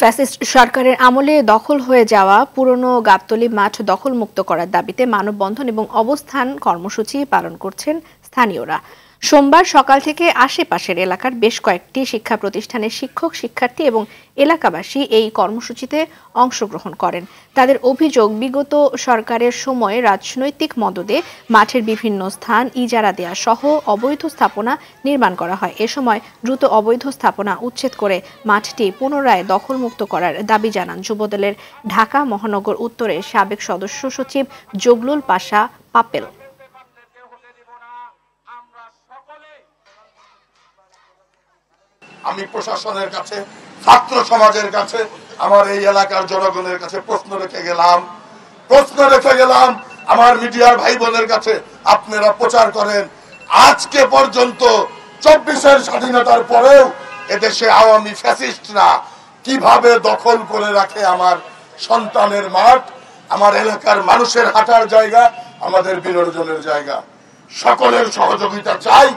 Fascist সরকারের আমলে দখল হয়ে যাওয়া পুরনো গাবতলী মাঠ দখলমুক্ত করার দাবিতে মানববন্ধন এবং অবস্থান কর্মসূচি পালন করছেন স্থানীয়রা। সোমবার সকাল থেকে আশেপাশের এলাকার বেশ কয়েকটি শিক্ষা প্রতিষ্ঠানের শিক্ষক, শিক্ষার্থী এবং এলাকাবাসী এই কর্মসূচিতে অংশগ্রহণ করেন। তাদের অভিযোগ, বিগত সরকারের সময়ে রাজনৈতিক মদদে মাঠের বিভিন্ন স্থান ইজারা দেয়া সহ অবৈধ স্থাপনা নির্মাণ করা হয়। এ সময় দ্রুত অবৈধ স্থাপনা উচ্ছেদ করে মাঠটি পুনরায় দখলমুক্ত করার দাবি জানান যুবদলের ঢাকা মহানগর উত্তরের সাবেক সদস্য সচিব জগলুল পাশা পাপেল। আমি প্রশাসনের কাছে, ছাত্র সমাজের কাছে, আমার এই এলাকার জনগণের কাছে প্রশ্ন রেখে গেলাম আমার মিডিয়ার ভাই বোনের কাছে। আপনারা প্রচার করেন, আজকে পর্যন্ত 24-এর স্বাধীনতার পরেও এদেশে আওয়ামী ফ্যাসিস্টরা কিভাবে দখল করে রাখে আমার সন্তানের মাঠ, আমার এলাকার মানুষের হাঁটার জায়গা, আমাদের বিনোদনের জায়গা। সকলের সহযোগিতা চাই।